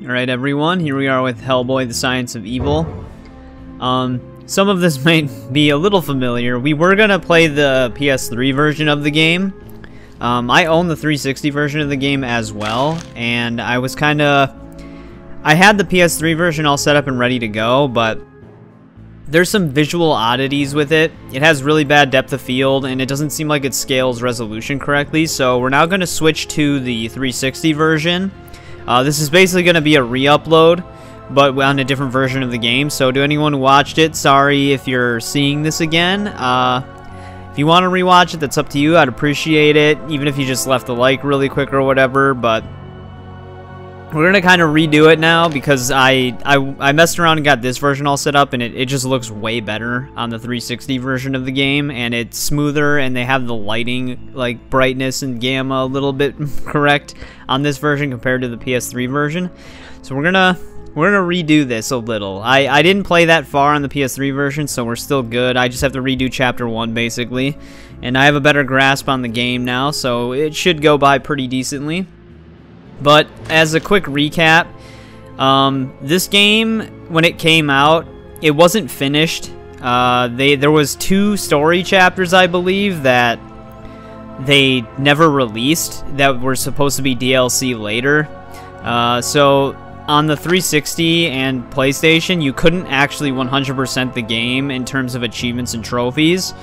Alright everyone, here we are with Hellboy, the Science of Evil. Some of this may be a little familiar. We were gonna play the PS3 version of the game. I own the 360 version of the game as well, and I was I had the PS3 version all set up and ready to go, but there's some visual oddities with it. It has really bad depth of field, and it doesn't seem like it scales resolution correctly, so we're now gonna switch to the 360 version. This is basically going to be a re-upload, but on a different version of the game. So to anyone who watched it, sorry if you're seeing this again. If you want to rewatch it, that's up to you. I'd appreciate it, even if you just left a like really quick or whatever. But we're going to kind of redo it now because I messed around and got this version all set up, and it just looks way better on the 360 version of the game, and it's smoother, and they have the lighting, like brightness and gamma a little bit correct on this version compared to the PS3 version. So we're gonna redo this a little. I didn't play that far on the PS3 version, so we're still good. I just have to redo Chapter 1 basically, and I have a better grasp on the game now, so it should go by pretty decently. But as a quick recap, this game, when it came out, it wasn't finished. There was 2 story chapters, I believe, that they never released that were supposed to be DLC later. So on the 360 and PlayStation, you couldn't actually 100% the game in terms of achievements and trophies.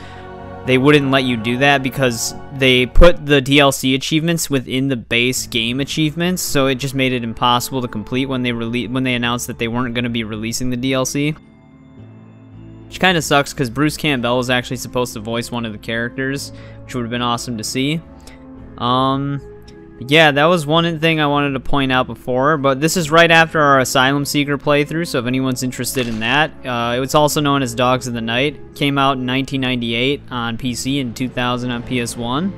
They wouldn't let you do that because they put the DLC achievements within the base game achievements, so it just made it impossible to complete when they announced that they weren't going to be releasing the DLC. Which kind of sucks because Bruce Campbell was actually supposed to voice one of the characters, which would have been awesome to see. Yeah, that was one thing I wanted to point out before, but this is right after our Asylum Seeker playthrough, so if anyone's interested in that, it was also known as Dogs of the Night. Came out in 1998 on PC and 2000 on PS1.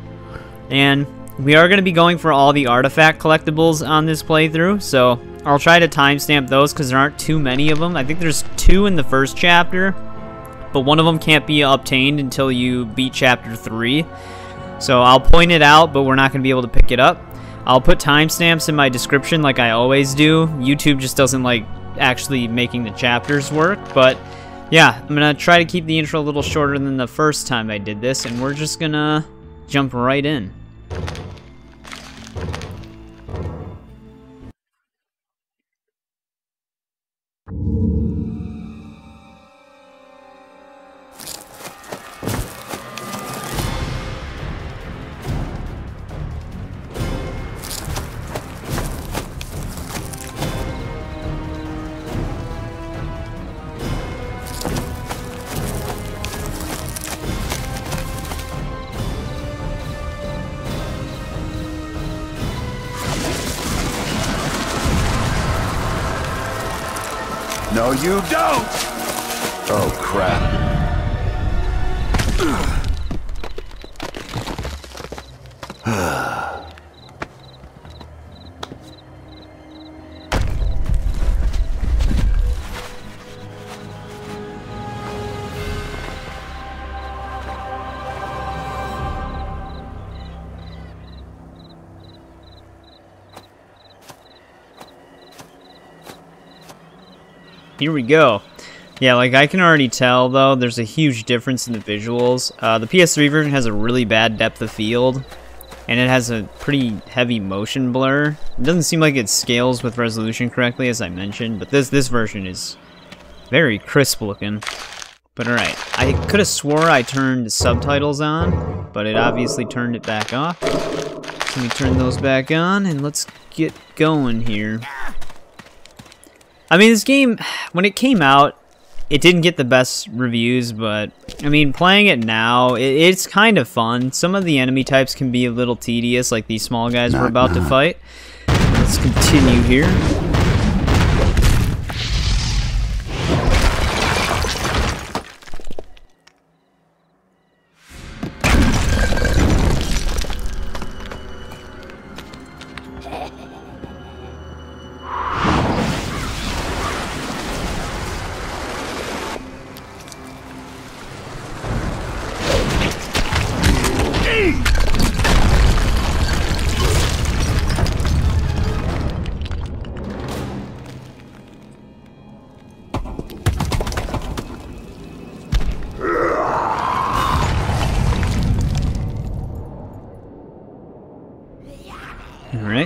And we are going to be going for all the artifact collectibles on this playthrough, so I'll try to timestamp those because there aren't too many of them. I think there's 2 in the first chapter, but one of them can't be obtained until you beat Chapter 3. So I'll point it out, but we're not going to be able to pick it up. I'll put timestamps in my description like I always do. YouTube just doesn't like actually making the chapters work, but yeah, I'm gonna try to keep the intro a little shorter than the first time I did this, and we're just gonna jump right in. No, you don't! Oh, crap. Here we go. Yeah, like I can already tell though, there's a huge difference in the visuals. The PS3 version has a really bad depth of field, and it has a pretty heavy motion blur. It doesn't seem like it scales with resolution correctly, as I mentioned, but this version is very crisp looking. But alright, I could have swore I turned subtitles on, but it obviously turned it back off. Let me turn those back on, and let's get going here. I mean, this game, when it came out, it didn't get the best reviews, but, I mean, playing it now, it's kind of fun. Some of the enemy types can be a little tedious, like these small guys we're about to fight. Let's continue here.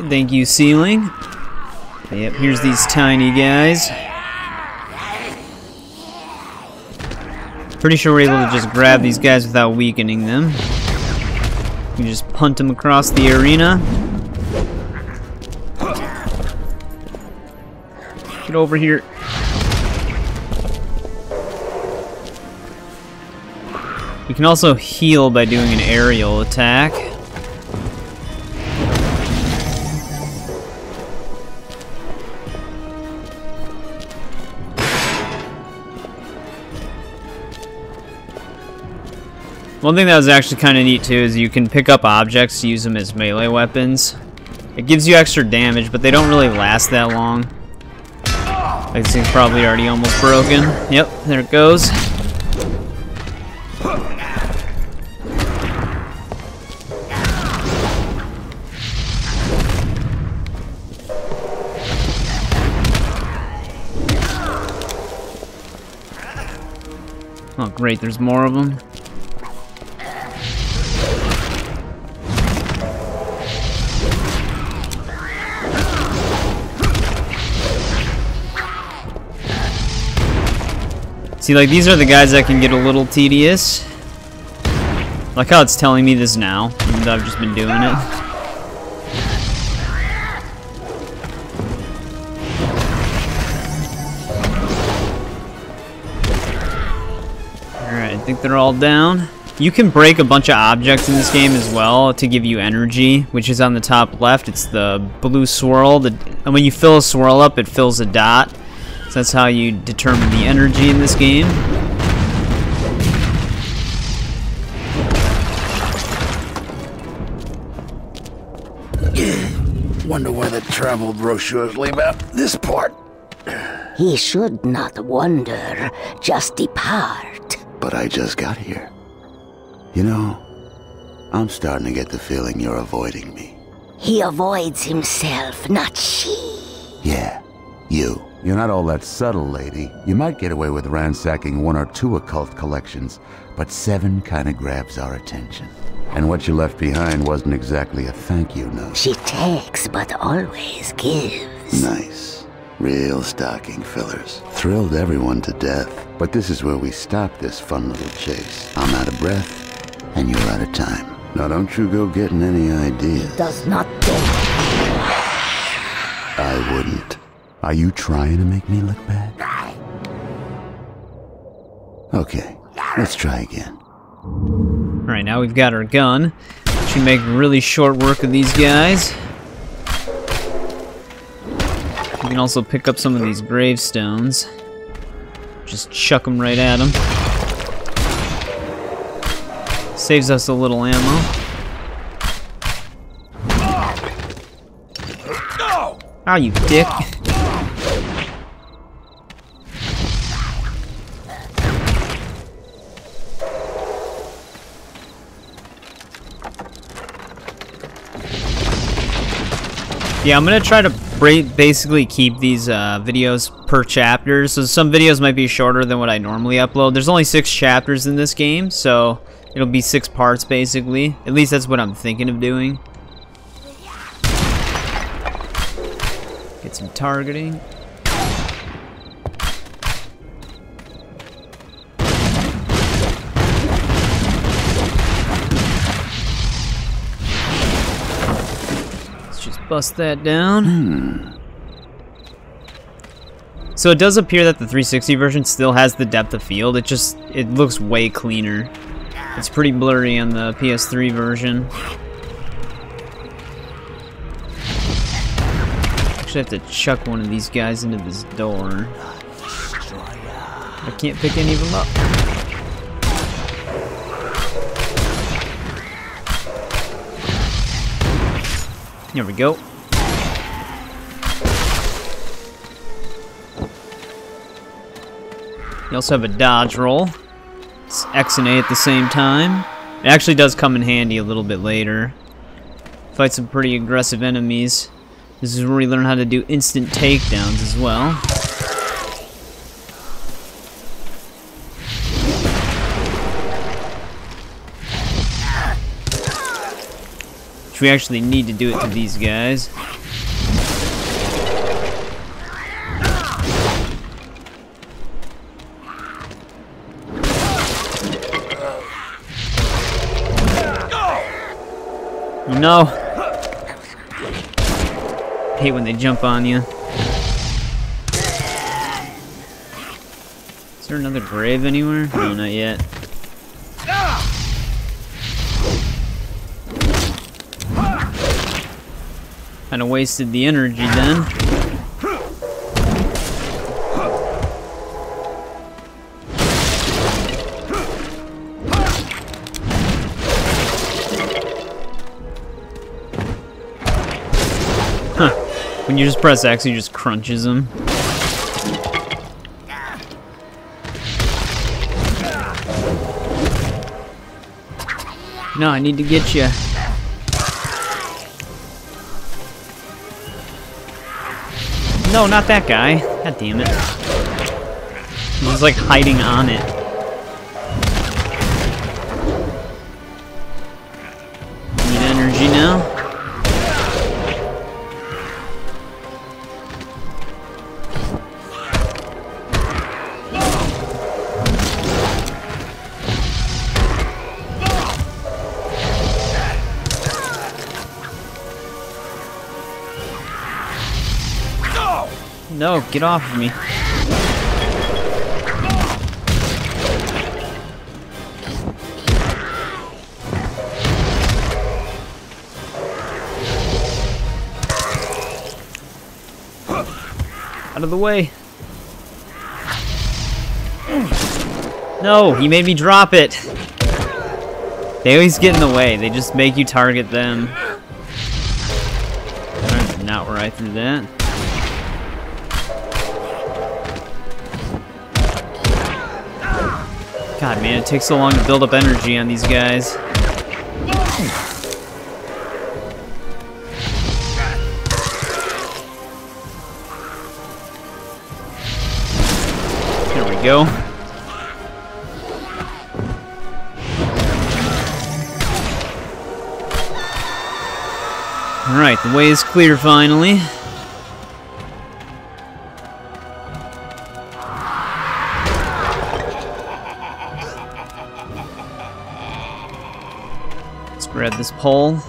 Thank you, ceiling. Yep, here's these tiny guys. Pretty sure we're able to just grab these guys without weakening them. You just punt them across the arena. Get over here. You can also heal by doing an aerial attack. One thing that was actually kind of neat too is you can pick up objects to use them as melee weapons. It gives you extra damage, but they don't really last that long. Like, this thing's probably already almost broken. Yep, there it goes. Oh great, there's more of them. See, like, these are the guys that can get a little tedious. Like how it's telling me this now, even though I've just been doing it. Alright, I think they're all down. You can break a bunch of objects in this game as well to give you energy, which is on the top left. It's the blue swirl. And when you fill a swirl up, it fills a dot. So that's how you determine the energy in this game. Wonder why the travel brochures leave out this part. He should not wonder, just depart. But I just got here. You know, I'm starting to get the feeling you're avoiding me. He avoids himself, not she. Yeah, you. You're not all that subtle, lady. You might get away with ransacking 1 or 2 occult collections, but 7 kinda grabs our attention. And what you left behind wasn't exactly a thank you note. She takes, but always gives. Nice. Real stocking fillers. Thrilled everyone to death. But this is where we stop this fun little chase. I'm out of breath, and you're out of time. Now don't you go getting any ideas. Does not dare. I wouldn't. Are you trying to make me look bad? Okay, let's try again. Alright, now we've got our gun. Should make really short work of these guys. We can also pick up some of these gravestones. Just chuck them right at them. Saves us a little ammo. Oh, you dick. Yeah, I'm gonna try to basically keep these videos per chapter, so some videos might be shorter than what I normally upload. There's only 6 chapters in this game, so it'll be 6 parts basically. At least that's what I'm thinking of doing. Get some targeting. Bust that down. So it does appear that the 360 version still has the depth of field. It looks way cleaner. It's pretty blurry on the PS3 version. Actually have to chuck one of these guys into this door. I can't pick any of them up. There we go. You also have a dodge roll. It's X and A at the same time. It actually does come in handy a little bit later. Fight some pretty aggressive enemies. This is where we learn how to do instant takedowns as well. Which we actually need to do it to these guys. no! Hate when they jump on you. Is there another grave anywhere? No, not yet. Kinda wasted the energy then. Huh. When you just press X, he just crunches them. No, I need to get you. No, not that guy. God damn it. He's like hiding on it. Need energy now. No, get off of me. Out of the way. No, he made me drop it. They always get in the way. They just make you target them. That's not where I threw that. God, man, it takes so long to build up energy on these guys. There we go. Alright, the way is clear finally. Grab this pole.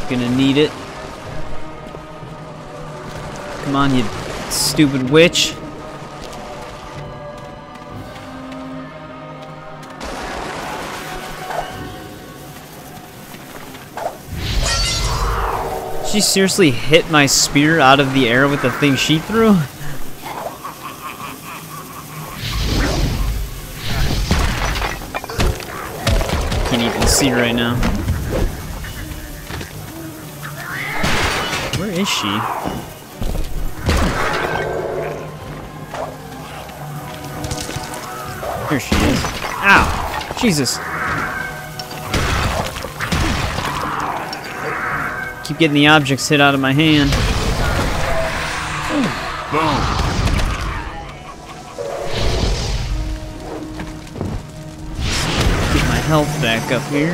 Gonna need it. Come on, you stupid witch. She seriously hit my spear out of the air with the thing she threw? Can't even see right now. Where is she? Here she is. Ow! Jesus! Keep getting the objects hit out of my hand. Boom! Health back up here.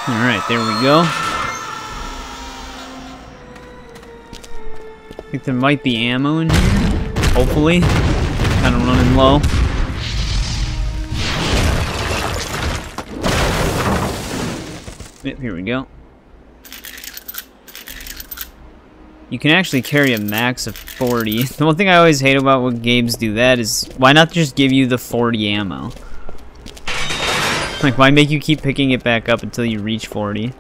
Alright, there we go. I think there might be ammo in here. Hopefully. Kind of running low. Yep, here we go. You can actually carry a max of 40. The one thing I always hate about when games do that is, why not just give you the 40 ammo? Like, why make you keep picking it back up until you reach 40?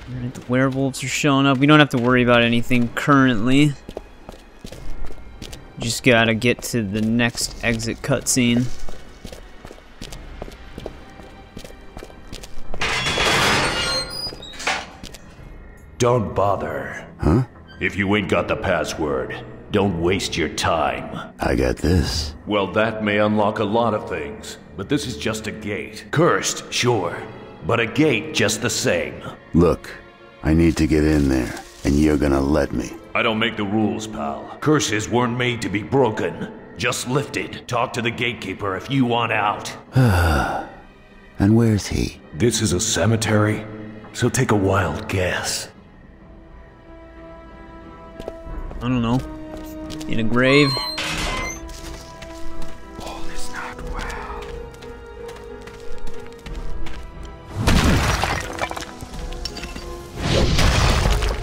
Alright, the werewolves are showing up. We don't have to worry about anything currently. Just gotta get to the next exit cutscene. Don't bother. Huh? If you ain't got the password, don't waste your time. I got this. Well, that may unlock a lot of things, but this is just a gate. Cursed, sure, but a gate just the same. Look, I need to get in there. and you're gonna let me. I don't make the rules, pal. Curses weren't made to be broken, just lifted. Talk to the gatekeeper if you want out. And where's he? This is a cemetery, so take a wild guess. I don't know. In a grave. All is not well.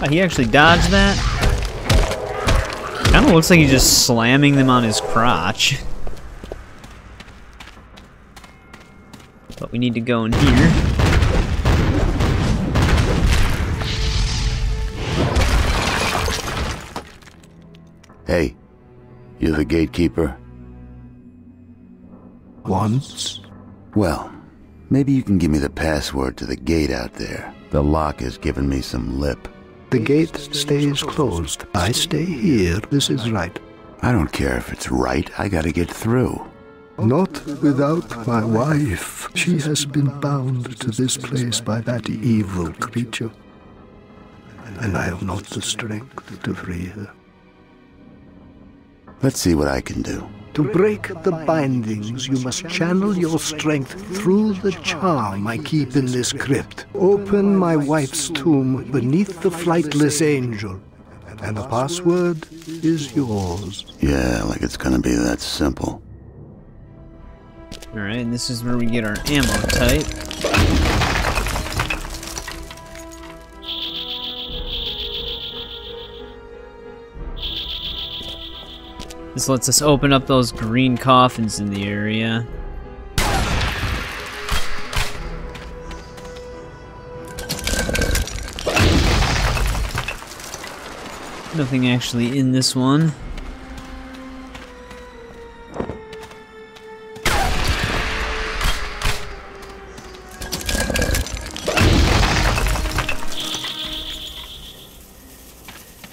Oh, he actually dodged that? Kinda looks like he's just slamming them on his crotch. But we need to go in here. Hey, you're the gatekeeper? Once? Well, maybe you can give me the password to the gate out there. The lock has given me some lip. The gate stays closed. I stay here. This is right. I don't care if it's right, I gotta get through. Not without my wife. She has been bound to this place by that evil creature. And I have not the strength to free her. Let's see what I can do. To break the bindings, you must channel your strength through the charm I keep in this crypt. Open my wife's tomb beneath the flightless angel, and the password is yours. Yeah, like it's gonna be that simple. Alright, and this is where we get our ammo type. This lets us open up those green coffins in the area. Nothing actually in this one.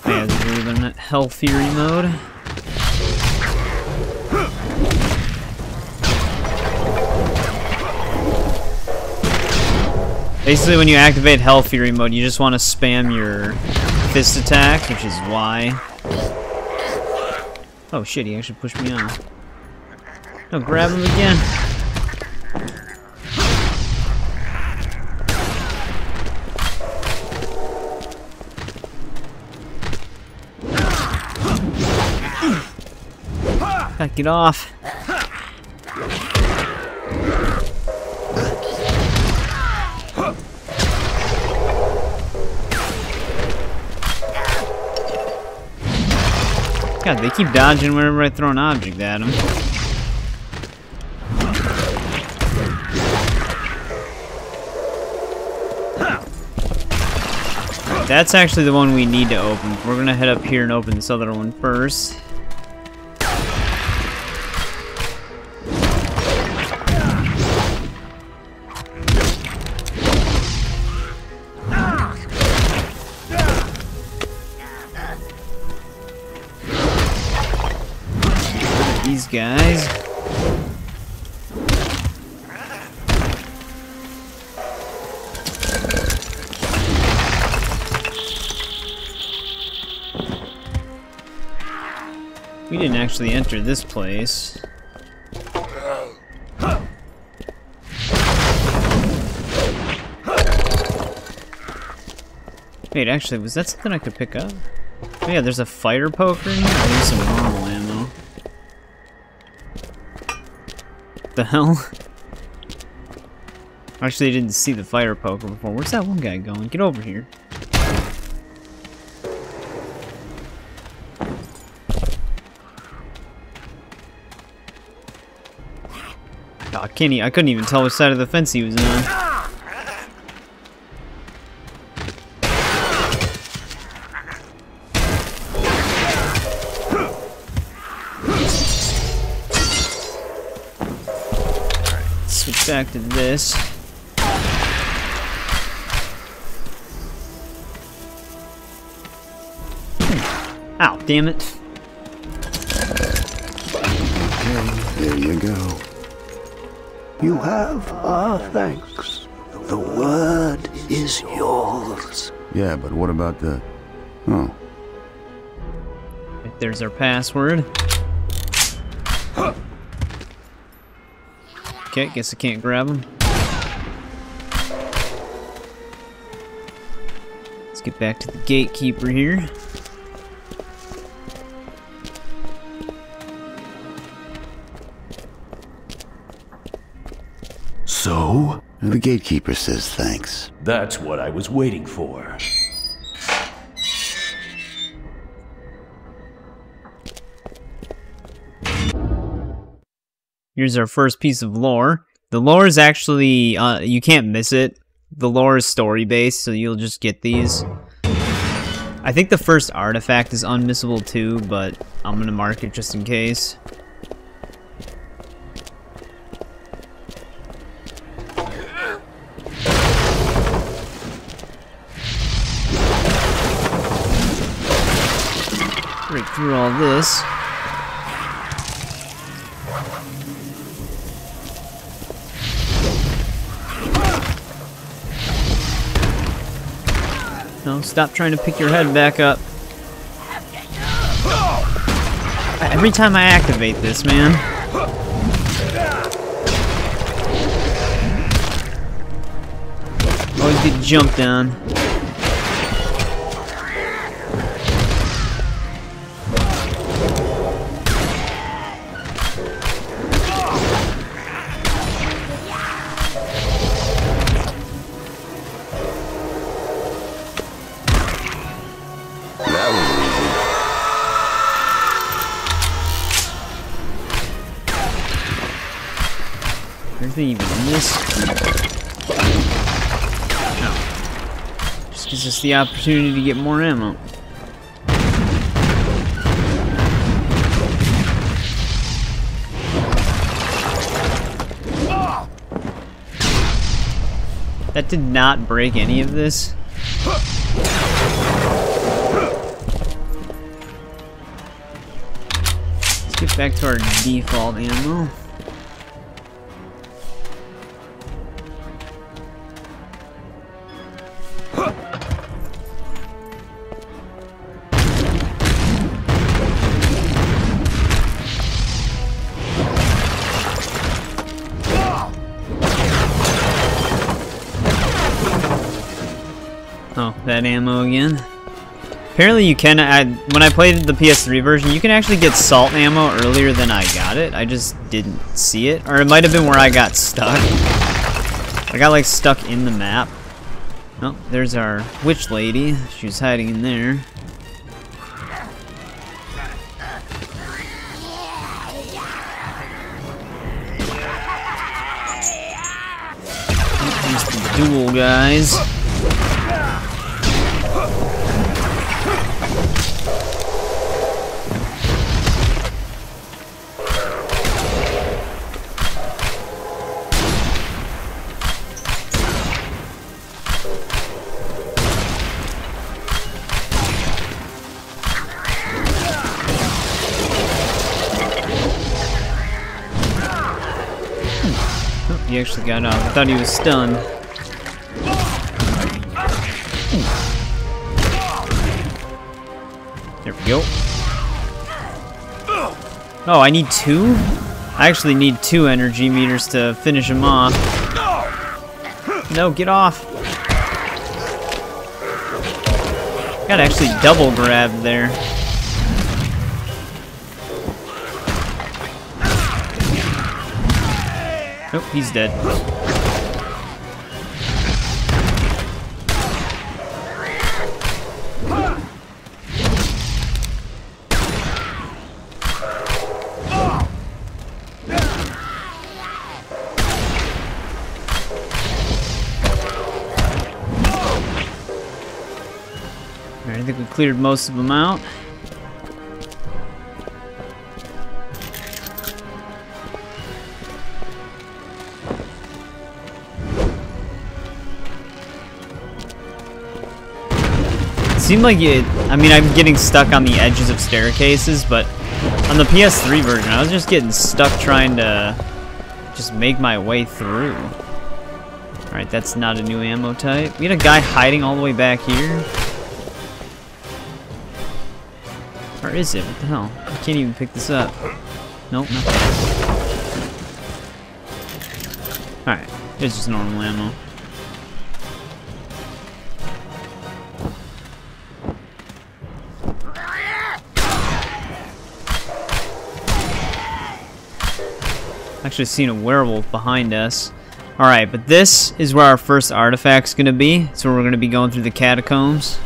Yeah, we're in Hell Fury mode. Basically, when you activate Hell Fury mode, you just want to spam your fist attack, which is Y. Oh shit, he actually pushed me off. No, grab him again. Gotta get off. God, they keep dodging whenever I throw an object at them. That's actually the one we need to open. We're gonna head up here and open this other one first. These guys. We didn't actually enter this place. Wait, actually, was that something I could pick up? Oh yeah, there's a fire poker in here. I need some normal ammo. What the hell? Actually, I didn't see the fire poker before. Where's that one guy going? Get over here. Oh, I couldn't even tell which side of the fence he was on. Switch back to this. Ow, damn it. Okay, there you go. You have our thanks. The word is yours. Yeah, but what about the... Oh. Right, there's our password. Okay, guess I can't grab him. Let's get back to the gatekeeper here. So? The gatekeeper says thanks. That's what I was waiting for. Here's our first piece of lore. The lore is actually, you can't miss it. The lore is story-based, so you'll just get these. I think the first artifact is unmissable too, but I'm gonna mark it just in case. Break through all this. No, stop trying to pick your head back up. Every time I activate this, man. Always get jumped on. Anything even in this? No. Just gives us the opportunity to get more ammo. That did not break any of this. Let's get back to our default ammo. Oh, that ammo again. Apparently you can, when I played the PS3 version, you can actually get salt ammo earlier than I got it. I just didn't see it. Or it might have been where I got stuck. I got like stuck in the map. Oh, there's our witch lady. She was hiding in there. Here's the dual guys. He actually got off. I thought he was stunned. There we go. Oh, I need 2? I actually need 2 energy meters to finish him off. No, get off. Got actually double grabbed there. Nope, he's dead. Alright, I think we cleared most of them out. Seemed like it, I mean, I'm getting stuck on the edges of staircases, but on the PS3 version, I was just getting stuck trying to just make my way through. Alright, that's not a new ammo type. We had a guy hiding all the way back here. Where is it? What the hell? I can't even pick this up. Nope, nothing. Alright, it's just normal ammo. Actually seen a werewolf behind us. Alright, but this is where our first artifact's gonna be. So we're gonna be going through the catacombs.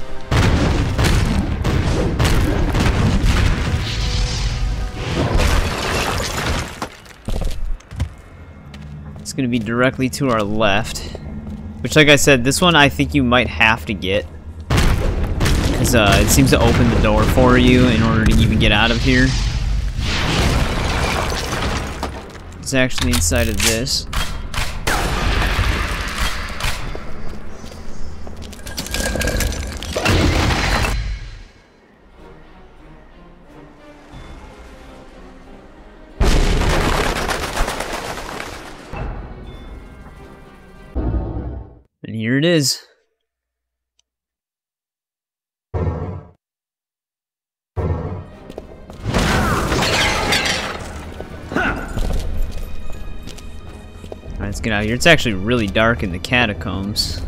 It's gonna be directly to our left. Which, like I said, this one I think you might have to get. Because it seems to open the door for you in order to even get out of here. It's actually inside of this. And here it is. Let's get out of here. It's actually really dark in the catacombs.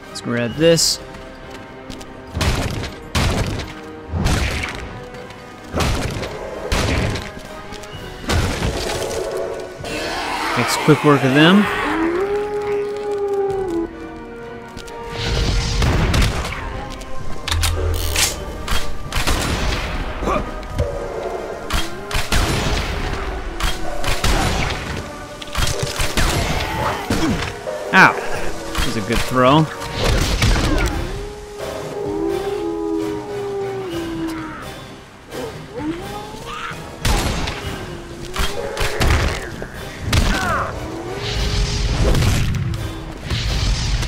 Let's grab this. Makes quick work of them. Ow! That was a good throw.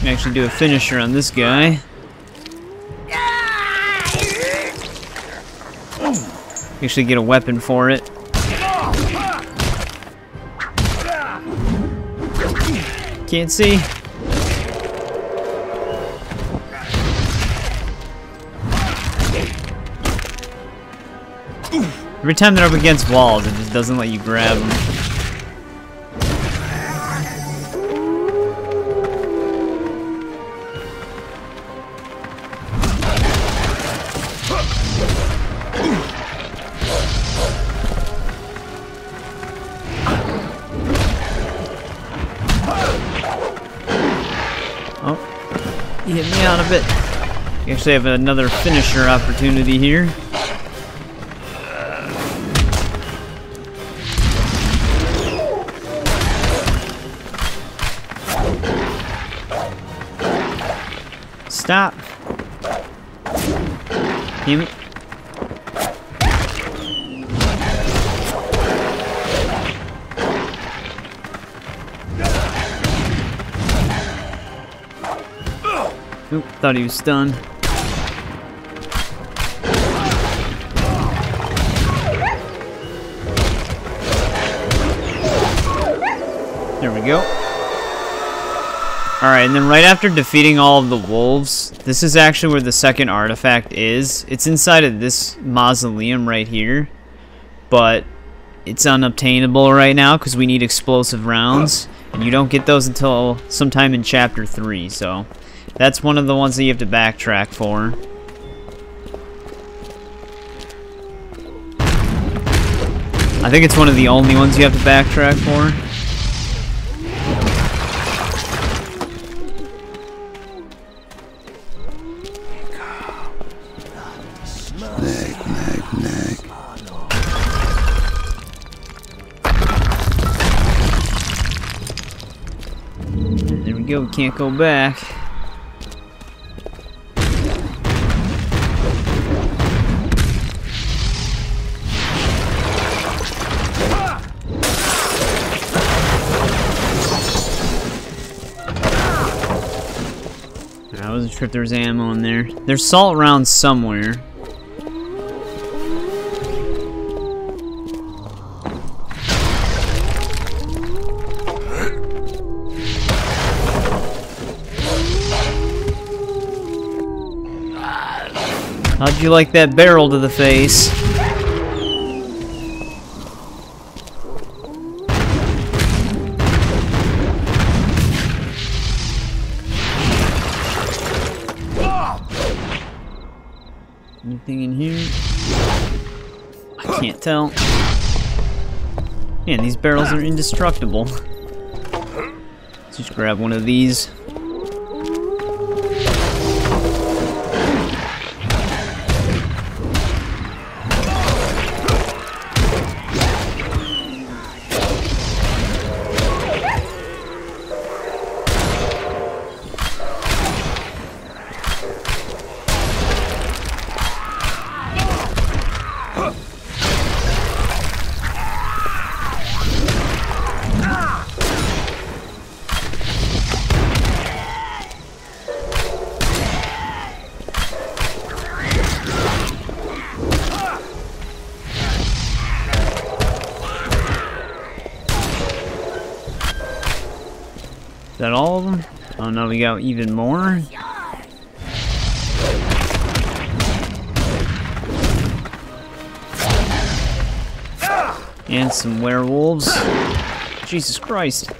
Actually do a finisher on this guy. Actually get a weapon for it. Can't see. Every time they're up against walls, it just doesn't let you grab them. He hit me out of it. You actually have another finisher opportunity here. Stop. Damn it. Oop, thought he was stunned. There we go. Alright, and then right after defeating all of the wolves, this is actually where the second artifact is. It's inside of this mausoleum right here, but it's unobtainable right now because we need explosive rounds, and you don't get those until sometime in Chapter 3, so that's one of the ones that you have to backtrack for. I think it's one of the only ones you have to backtrack for. There we go, we can't go back. sure if there's ammo in there. There's salt rounds somewhere. How'd you like that barrel to the face? Anything in here? I can't tell. Man, these barrels are indestructible. Let's just grab one of these. Is that all of them? Oh no, we got even more? And some werewolves. Jesus Christ.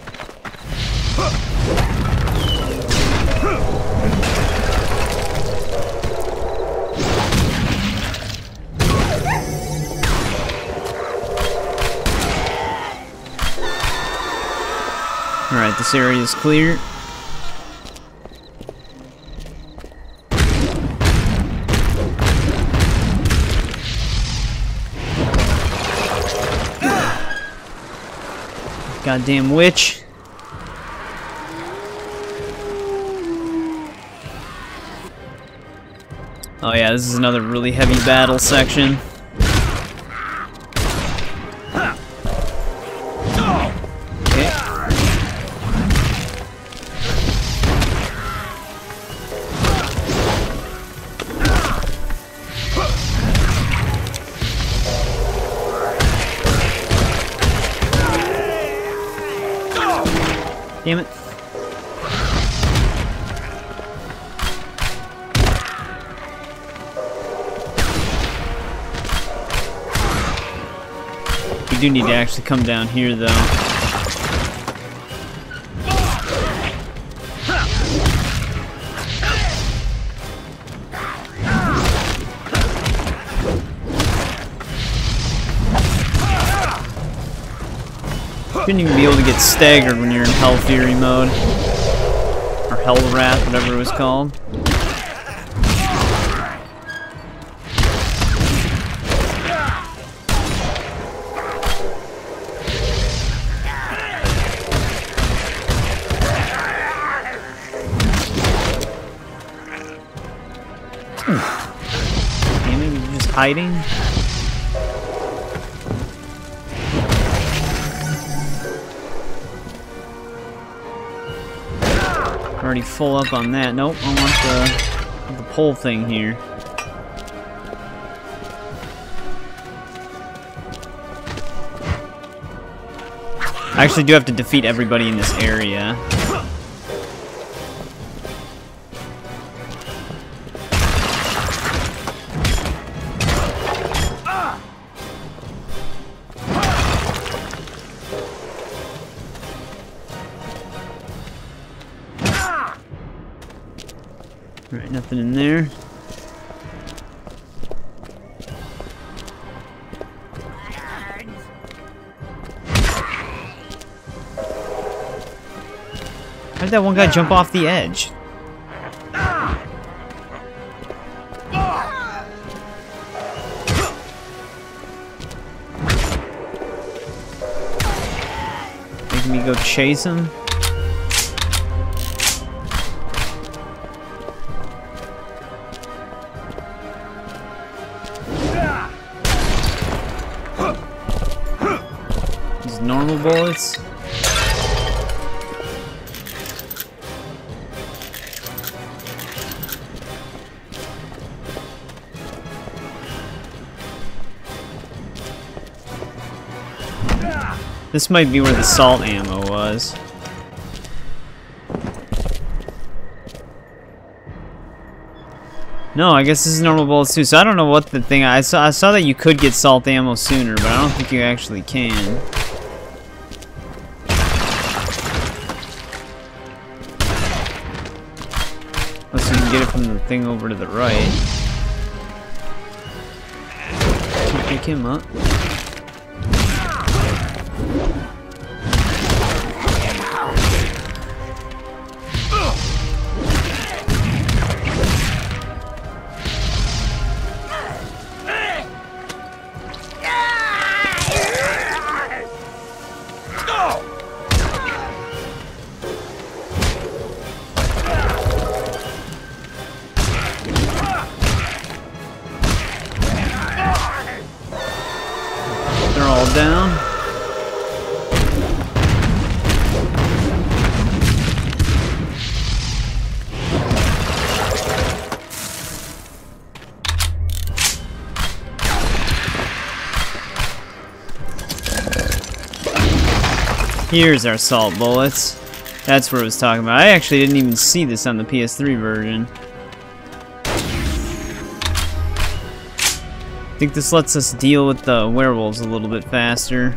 Alright, this area is clear. Goddamn witch. Oh yeah, this is another really heavy battle section. Damn it. We do need to actually come down here, though. Shouldn't even be able to get staggered when you're in Hell Fury mode. Or Hell Wrath, whatever it was called. Damn it, you're just hiding? Already full up on that. Nope, I want the pole thing here. I actually do have to defeat everybody in this area. Alright, nothing in there. How did that one guy jump off the edge? Making me go chase him? Normal bullets. This might be where the salt ammo was. No, I guess this is normal bullets too. So I don't know what the thing. I saw that you could get salt ammo sooner, but I don't think you actually can. Unless you can get it from the thing over to the right. Can't pick him up. Down. Here's our salt bullets. That's what I was talking about. I actually didn't even see this on the PS3 version. I think this lets us deal with the werewolves a little bit faster.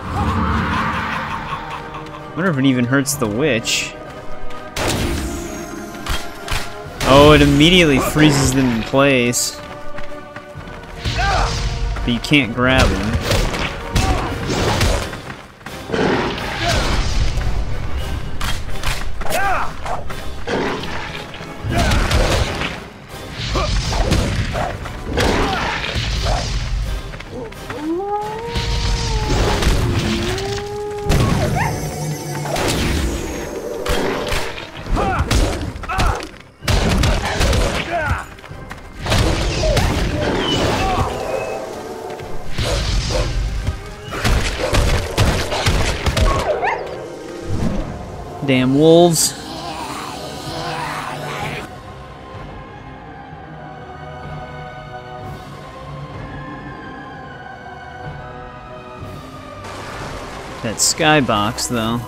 I wonder if it even hurts the witch. Oh, it immediately freezes them in place. But you can't grab them. Damn wolves. That skybox, though.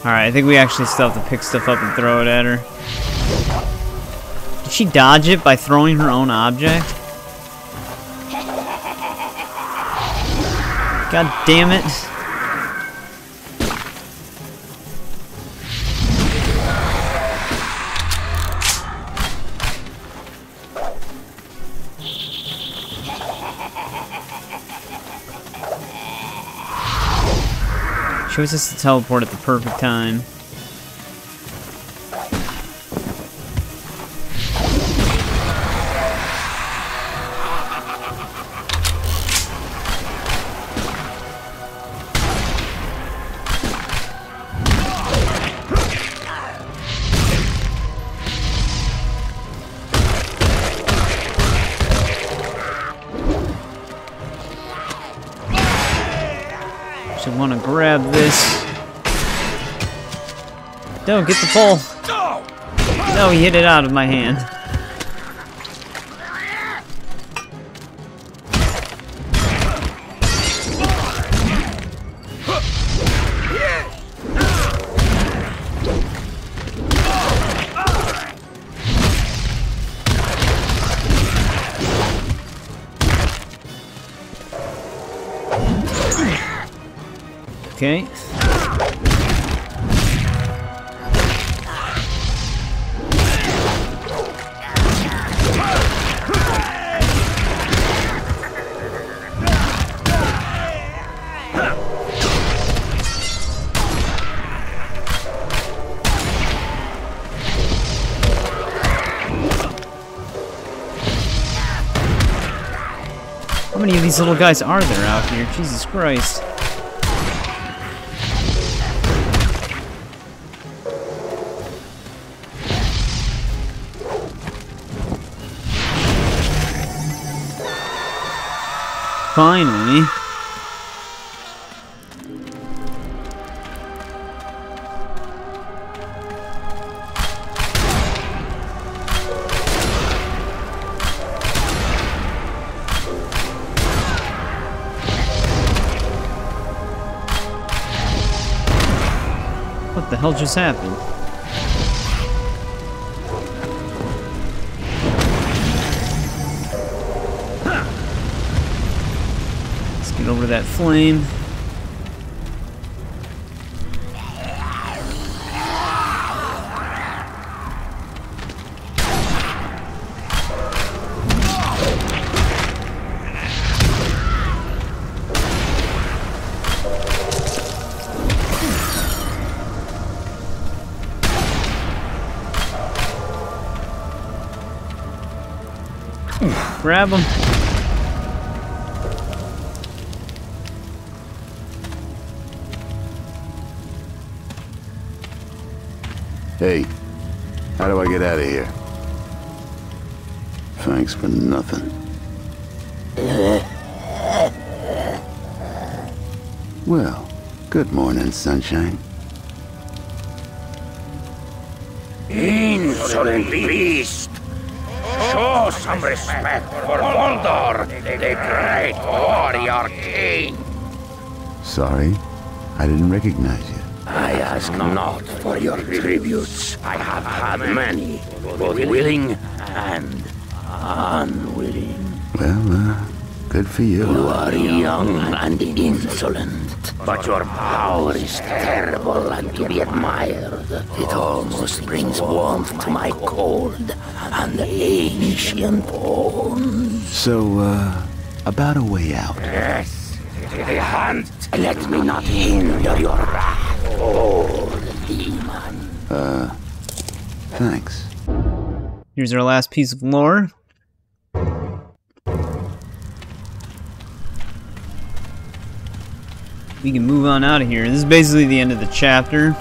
Alright, I think we actually still have to pick stuff up and throw it at her. Did she dodge it by throwing her own object? God damn it. She was just to teleport at the perfect time. Should want to grab this. Don't get the pole. No, he hit it out of my hand. Okay. How many of these little guys are there out here? Jesus Christ. Finally. What the hell just happened? Let's get over that flame. Grab him. Hey, how do I get out of here? Thanks for nothing. Well, good morning, sunshine. Insolent beast! Show some respect for Voldor, the great warrior king! Sorry, I didn't recognize you. I ask not for your tributes. I have had many, both willing and unwilling. Well, good for you. You are young and insolent, but your power is terrible and to be admired. It almost brings warmth to my cold and ancient bones. So, about a way out. Yes, the hunt. Let me not hinder your wrath, old demon. Thanks. Here's our last piece of lore. We can move on out of here. This is basically the end of the chapter.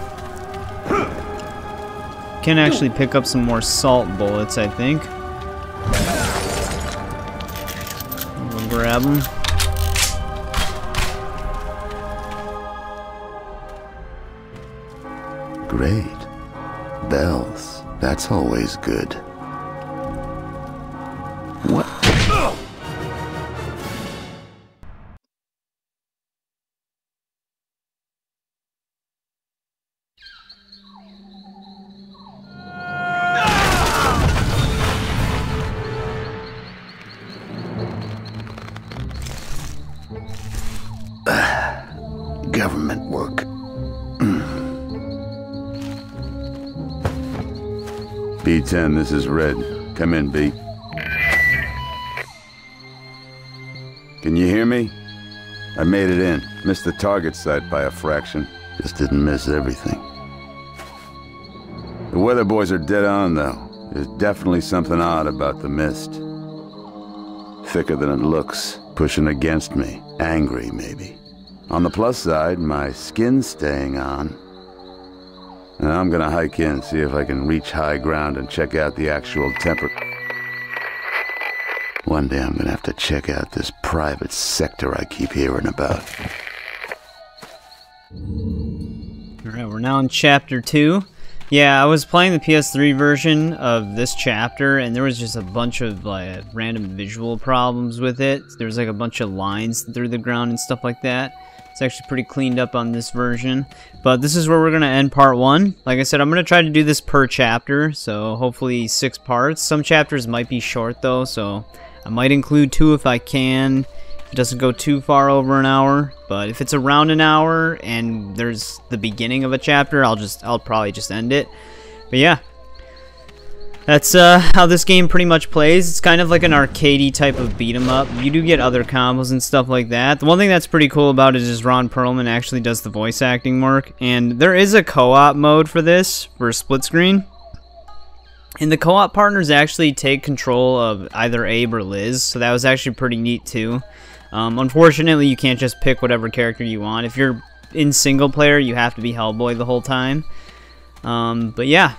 Can actually pick up some more salt bullets, I think. We'll grab them. Great. Bells. That's always good. What? Government work. B-10, this is Red. Come in, B. Can you hear me? I made it in. Missed the target site by a fraction. Just didn't miss everything. The weather boys are dead on, though. There's definitely something odd about the mist. Thicker than it looks. Pushing against me. Angry, maybe. On the plus side, my skin's staying on. And I'm gonna hike in, see if I can reach high ground and check out the actual One day I'm gonna have to check out this private sector I keep hearing about. Alright, we're now in chapter 2. Yeah, I was playing the PS3 version of this chapter, and there was just a bunch of like random visual problems with it. There was like a bunch of lines through the ground and stuff like that. It's actually pretty cleaned up on this version. But this is where we're going to end part 1. Like I said, I'm going to try to do this per chapter, so hopefully 6 parts. Some chapters might be short though, so I might include 2 if I can. It doesn't go too far over an hour, but if it's around an hour and there's the beginning of a chapter, I'll probably just end it. But yeah, that's how this game pretty much plays. It's kind of like an arcadey type of beat 'em up. You do get other combos and stuff like that. The one thing that's pretty cool about it is Ron Perlman actually does the voice acting work, and there is a co-op mode for this for split screen. And the co-op partners actually take control of either Abe or Liz, so that was actually pretty neat too. Unfortunately, you can't just pick whatever character you want. If you're in single player, you have to be Hellboy the whole time. But yeah,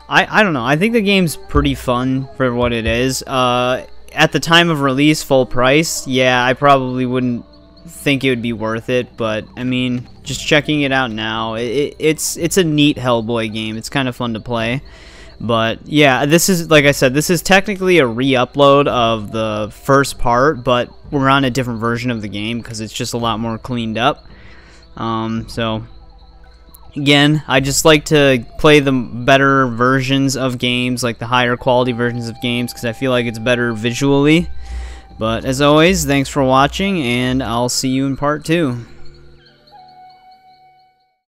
I don't know. I think the game's pretty fun for what it is. At the time of release, full price, yeah, I probably wouldn't think it would be worth it. But I mean, just checking it out now, it's a neat Hellboy game. It's kind of fun to play. But yeah, this is, like I said, this is technically a re-upload of the first part, but we're on a different version of the game because it's just a lot more cleaned up. So Again, I just like to play the better versions of games, like the higher quality versions of games, because I feel like it's better visually. But as always, thanks for watching, and I'll see you in part 2.